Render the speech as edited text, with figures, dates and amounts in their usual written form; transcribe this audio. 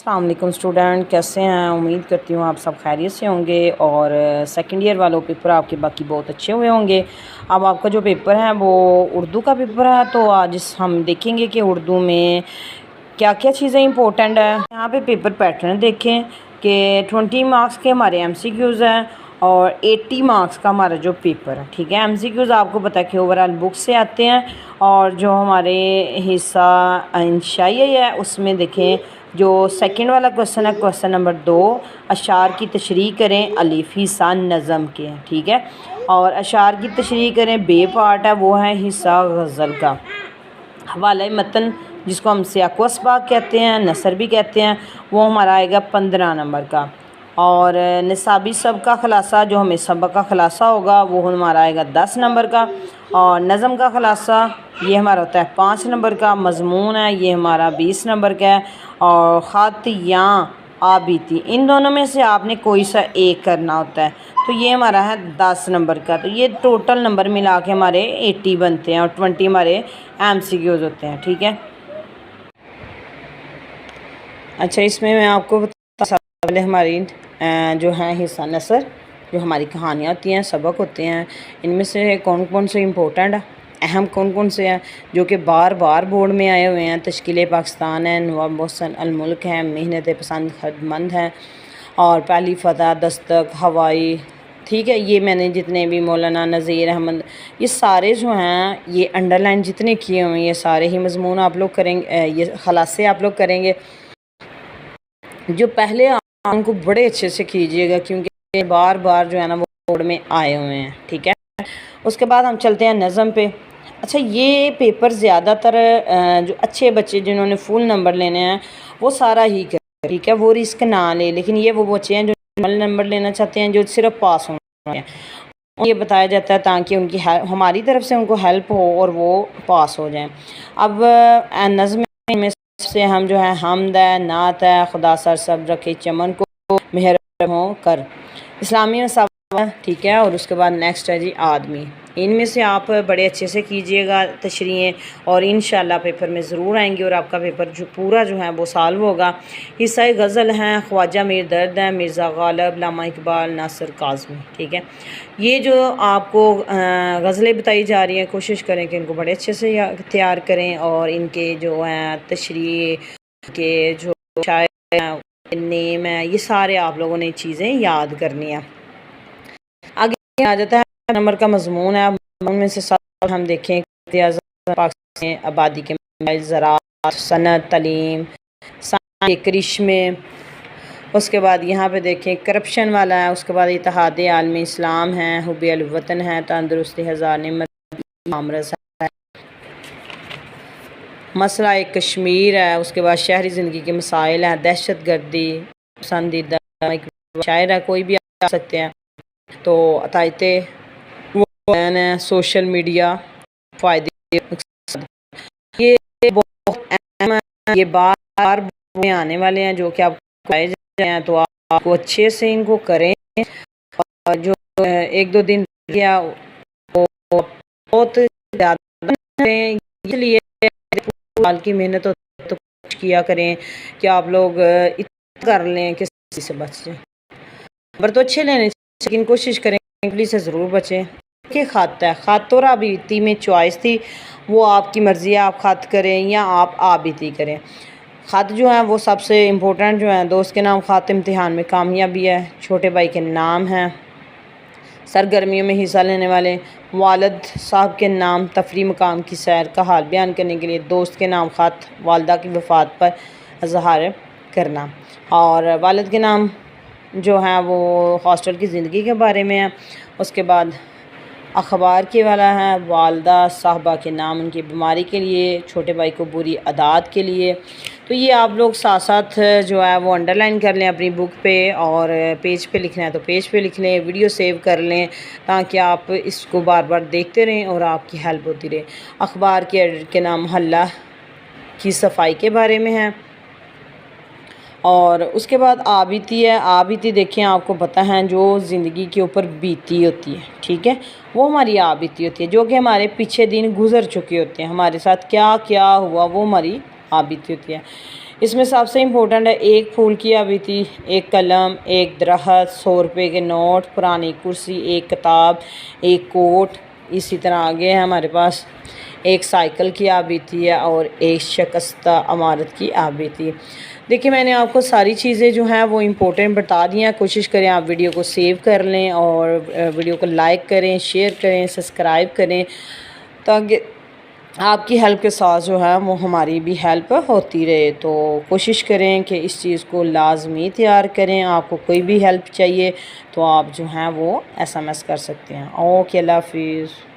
السلام علیکم اسٹوڈنٹ، کیسے ہیں؟ امید کرتی ہوں آپ سب خیریت سے ہوں گے اور سیکنڈ ایئر والوں پیپر آپ کے باقی بہت اچھے ہوئے ہوں گے۔ اب آپ کا جو پیپر ہے وہ اردو کا پیپر ہے، تو آج ہم دیکھیں گے کہ اردو میں کیا کیا چیزیں امپورٹنٹ ہیں۔ یہاں پہ پیپر پیٹرن دیکھیں کہ 20 مارکس کے ہمارے ایم سی کیوز ہیں اور 80 مارکس کا ہمارا جو پیپر ہے، ٹھیک ہے۔ ایم سی کیوز آپ کو پتہ ہے کہ اوورآل بک سے آتے ہیں، اور جو ہمارے حصہ انشائی ہے اس میں دیکھیں جو سیکنڈ والا کوسچن ہے، کوسچن نمبر 2، اشعار کی تشریح کریں الف حصہ نظم کے، ٹھیک ہے۔ اور اشعار کی تشریح کریں بے پارٹ ہے، وہ ہے حصہ غزل کا۔ حوالہ متن جس کو ہم سیاق و اسباق کہتے ہیں، نثر بھی کہتے ہیں، وہ ہمارا آئے گا 15 نمبر کا۔ اور نصابی سبق کا خلاصہ، جو ہمیں سبق کا خلاصہ ہوگا وہ ہمارا آئے گا 10 نمبر کا۔ اور نظم کا خلاصہ یہ ہمارا ہوتا ہے 5 نمبر کا۔ مضمون ہے یہ ہمارا 20 نمبر کا ہے۔ اور خط یا آبیتی، ان دونوں میں سے آپ نے کوئی سا ایک کرنا ہوتا ہے، تو یہ ہمارا ہے 10 نمبر کا۔ تو یہ ٹوٹل نمبر ملا کے ہمارے 80 بنتے ہیں اور 20 ہمارے ایم سی کیوز ہوتے ہیں، ٹھیک ہے۔ اچھا، اس میں آپ کو پہلے ہماری جو ہے حصہ نثر، جو ہماری کہانیاں ہوتی ہیں، سبق ہوتے ہیں، ان میں سے کون کون سے امپورٹنٹ اہم کون کون سے ہیں جو کہ بار بار بورڈ میں آئے ہوئے ہیں؟ تشکیل پاکستان ہے، نواب محسن الملک ہے، محنت پسند خدمند ہے، اور پہلی فتح، دستک، ہوائی، ٹھیک ہے۔ یہ میں نے جتنے بھی مولانا نذیر احمد، یہ سارے جو ہیں یہ انڈر لائن جتنے کیے ہوئے ہیں، یہ سارے ہی مضمون آپ لوگ کریں گے، یہ خلاصے آپ لوگ کریں گے۔ جو پہلے ان کو بڑے اچھے سے کیجیے گا کیونکہ بار بار جو ہے نا وہ بورڈ میں آئے ہوئے ہیں، ٹھیک ہے۔ اس کے بعد ہم چلتے ہیں نظم پہ۔ اچھا، یہ پیپر زیادہ تر جو اچھے بچے جنہوں نے فل نمبر لینے ہیں وہ سارا ہی کریں، ٹھیک ہے، وہ رسک نہ لے، لیکن یہ وہ بچے ہیں جو نمبر لینا چاہتے ہیں، جو صرف پاس ہونا ہے، یہ بتایا جاتا ہے تاکہ ان کی ہماری طرف سے ان کو ہیلپ ہو اور وہ پاس ہو جائیں۔ اب نظم میں سے ہم جو ہے حمد ہے، نعت ہے، خدا سر سب رکھے چمن کو، مہر ہو کر، اسلامی مسابقہ، ٹھیک ہے۔ اور اس کے بعد نیکسٹ ہے جی آدمی۔ ان میں سے آپ بڑے اچھے سے کیجئے گا تشریحیں، اور انشاءاللہ پیپر میں ضرور آئیں گے اور آپ کا پیپر جو پورا جو ہے وہ سالو ہوگا۔ حصہ غزل ہیں، خواجہ میر درد ہیں، مرزا غالب، علامہ اقبال، ناصر کاظمی، ٹھیک ہے۔ یہ جو آپ کو غزلیں بتائی جا رہی ہیں، کوشش کریں کہ ان کو بڑے اچھے سے تیار کریں، اور ان کے جو ہیں تشریح کے جو شاعر ہیں، نیم ہے، یہ سارے آپ لوگوں نے چیزیں یاد کرنی ہیں۔ آگے آ جاتا ہے نمبر کا مضمون ہے۔ مضمون میں سے سب ہم دیکھیں پاکستان آبادی کے مسائل، زراعت، صنعت، تعلیم، سائنس کے کرشمے، اس کے بعد یہاں پہ دیکھیں کرپشن والا ہے، اس کے بعد اتحاد عالمی اسلام ہے، حب الوطن ہے، تندرستی ہزار نعمت آمرس ہے، مسئلہ کشمیر ہے، اس کے بعد شہری زندگی کے مسائل ہیں، دہشت گردی، پسندیدہ شاعر ہے، کوئی بھی آ سکتے ہیں، تو عطایت بیان ہے، سوشل میڈیا فائدے، یہ بہت اہم ہے، یہ بار میں آنے والے ہیں جو کہ آپ کو آئے جائے ہیں، تو آپ کو اچھے سے ان کو کریں، اور جو ایک دو دن کیا وہ بہت زیادہ کریں، اس لیے سال کی محنت تو کیا کریں کہ آپ لوگ اتنا کر لیں کہ کسی سے بچ جائیں۔ نمبر تو اچھے لینے چاہیے لیکن کوشش کریں پولیس سے ضرور بچیں۔ کہ خط ہے، خط اور آبیتی میں چوائس تھی، وہ آپ کی مرضی ہے، آپ خط کریں یا آپ آبیتی کریں۔ خط جو ہے وہ سب سے امپورٹنٹ جو ہے، دوست کے نام خط امتحان میں کامیابی ہے، چھوٹے بھائی کے نام ہیں، سرگرمیوں میں حصہ لینے والے، والد صاحب کے نام، تفریح مقام کی سیر کا حال بیان کرنے کے لیے، دوست کے نام خط، والدہ کی وفات پر اظہار کرنا، اور والد کے نام جو ہیں وہ ہاسٹل کی زندگی کے بارے میں ہے۔ اس کے بعد اخبار کے والا ہے، والدہ صاحبہ کے نام ان کی بیماری کے لیے، چھوٹے بھائی کو بری عادات کے لیے۔ تو یہ آپ لوگ ساتھ ساتھ جو ہے وہ انڈر لائن کر لیں اپنی بک پہ، اور پیج پہ لکھنا ہے تو پیج پہ لکھ لیں، ویڈیو سیو کر لیں تاکہ آپ اس کو بار بار دیکھتے رہیں اور آپ کی ہیلپ ہوتی رہے۔ اخبار کے ایڈیٹر کے نام محلہ کی صفائی کے بارے میں ہے۔ اور اس کے بعد آبیتی ہے، آبیتی دیکھیں آپ کو پتہ ہے جو زندگی کے اوپر بیتی ہوتی ہے، ٹھیک ہے، وہ ہماری آبیتی ہوتی ہے، جو کہ ہمارے پیچھے دن گزر چکے ہوتے ہیں، ہمارے ساتھ کیا کیا ہوا وہ ہماری آبیتی ہوتی ہے۔ اس میں سب سے امپورٹنٹ ہے ایک پھول کی آبیتی، ایک قلم، ایک درخت، 100 روپے کے نوٹ، پرانی کرسی، ایک کتاب، ایک کوٹ، اسی طرح آگے ہے ہمارے پاس ایک سائیکل کی آبیتی ہے اور ایک شکستہ عمارت کی آبیتی۔ دیکھیں میں نے آپ کو ساری چیزیں جو ہیں وہ امپورٹنٹ بتا دی ہیں۔ کوشش کریں آپ ویڈیو کو سیو کر لیں اور ویڈیو کو لائک کریں، شیئر کریں، سبسکرائب کریں، تاکہ آپ کی ہیلپ کے ساتھ جو ہے وہ ہماری بھی ہیلپ ہوتی رہے۔ تو کوشش کریں کہ اس چیز کو لازمی تیار کریں۔ آپ کو کوئی بھی ہیلپ چاہیے تو آپ جو ہیں وہ SMS کر سکتے ہیں۔ اوکے، اللہ حافظ۔